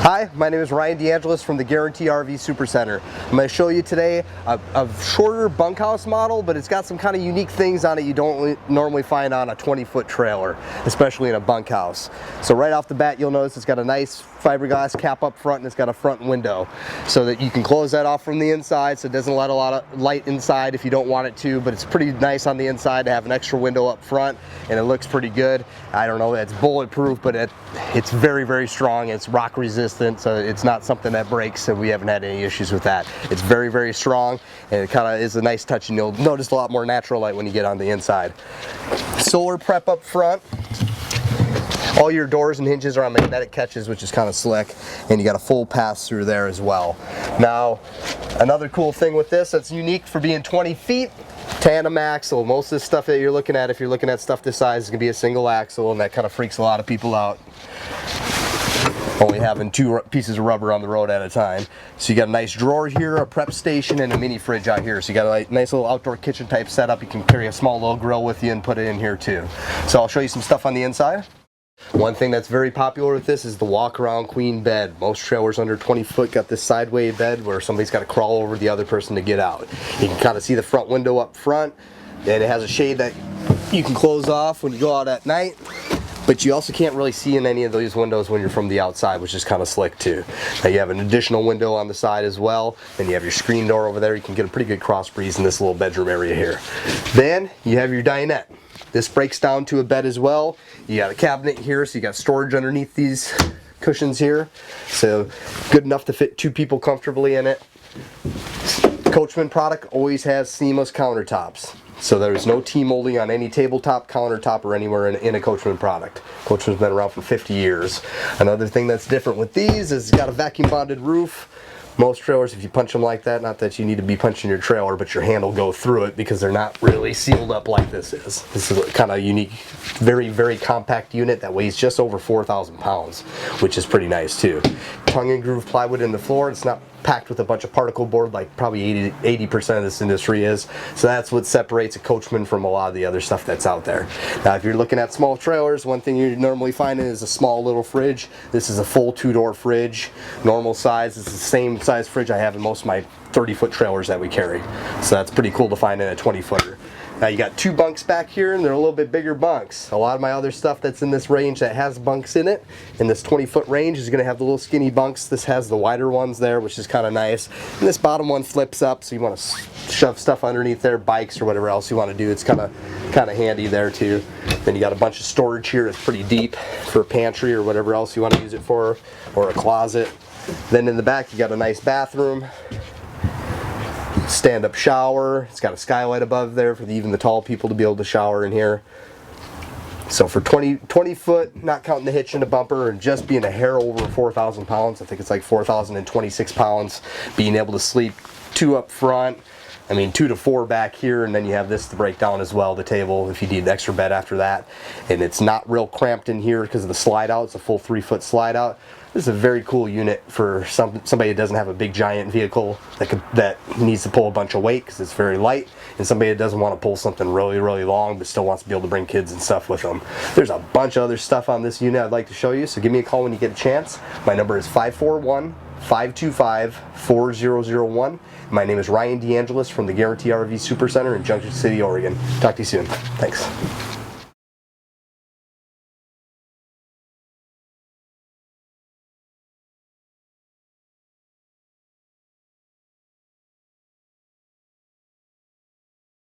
Hi, my name is Ryan DeAngelis from the Guarantee RV Supercenter. I'm going to show you today a shorter bunkhouse model, but it's got some kind of unique things on it you don't normally find on a 20-foot trailer, especially in a bunkhouse. So right off the bat, you'll notice it's got a nice fiberglass cap up front and it's got a front window so that you can close that off from the inside so it doesn't let a lot of light inside if you don't want it to, but it's pretty nice on the inside to have an extra window up front, and it looks pretty good. I don't know, it's bulletproof, but it's very, very strong. It's rock resistant, so it's not something that breaks, so we haven't had any issues with that. It's very, very strong, and it kind of is a nice touch, and you'll notice a lot more natural light when you get on the inside. Solar prep up front. All your doors and hinges are on magnetic catches, which is kind of slick, and you got a full pass through there as well. Now, another cool thing with this that's unique for being 20 feet, tandem axle. Most of the stuff that you're looking at, if you're looking at stuff this size, is going to be a single axle, and that kind of freaks a lot of people out. Only having two pieces of rubber on the road at a time. So you got a nice drawer here, a prep station, and a mini fridge out here. So you got a nice little outdoor kitchen type setup. You can carry a small little grill with you and put it in here too. So I'll show you some stuff on the inside. One thing that's very popular with this is the walk-around queen bed. Most trailers under 20 foot got this sideway bed where somebody's got to crawl over the other person to get out. You can kind of see the front window up front, and it has a shade that you can close off when you go out at night, but you also can't really see in any of these windows when you're from the outside, which is kind of slick too. Now you have an additional window on the side as well, and you have your screen door over there. You can get a pretty good cross breeze in this little bedroom area here. Then you have your dinette. This breaks down to a bed as well. You got a cabinet here, so you got storage underneath these cushions here. So good enough to fit two people comfortably in it. Coachmen product always has seamless countertops. So there's no T-molding on any tabletop, countertop, or anywhere in a Coachmen product. Coachmen's been around for 50 years. Another thing that's different with these is it's got a vacuum bonded roof. Most trailers, if you punch them like that, not that you need to be punching your trailer, but your hand will go through it because they're not really sealed up like this is. This is kind of unique, very, very compact unit that weighs just over 4,000 pounds, which is pretty nice too. Tongue and groove plywood in the floor. It's not packed with a bunch of particle board like probably 80% of this industry is. So that's what separates a Coachmen from a lot of the other stuff that's out there. Now if you're looking at small trailers, one thing you're normally finding is a small little fridge. This is a full 2-door fridge, normal size. It's the same size fridge I have in most of my 30-foot trailers that we carry. So that's pretty cool to find in a 20-footer. Now you got two bunks back here, and they're a little bit bigger bunks. A lot of my other stuff that's in this range that has bunks in it, in this 20-foot range, is going to have the little skinny bunks. This has the wider ones there, which is kind of nice. And this bottom one flips up, so you want to shove stuff underneath there, bikes or whatever else you want to do. It's kind of handy there too. Then you got a bunch of storage here. It's pretty deep for a pantry or whatever else you want to use it for, or a closet. Then in the back you got a nice bathroom. Stand-up shower. It's got a skylight above there for even the tall people to be able to shower in here. So for 20 foot, not counting the hitch and the bumper, and just being a hair over 4,000 pounds, I think it's like 4,026 pounds, being able to sleep two up front, I mean 2 to 4 back here, and then you have this to break down as well, the table, if you need an extra bed after that. And it's not real cramped in here because of the slide out. It's a full 3-foot slide out. This is a very cool unit for somebody that doesn't have a big giant vehicle that needs to pull a bunch of weight because it's very light, and somebody that doesn't want to pull something really, really long but still wants to be able to bring kids and stuff with them. There's a bunch of other stuff on this unit I'd like to show you, so give me a call when you get a chance. My number is 541-525-4001. My name is Ryan DeAngelis from the Guarantee RV Supercenter in Junction City, Oregon. Talk to you soon. Thanks.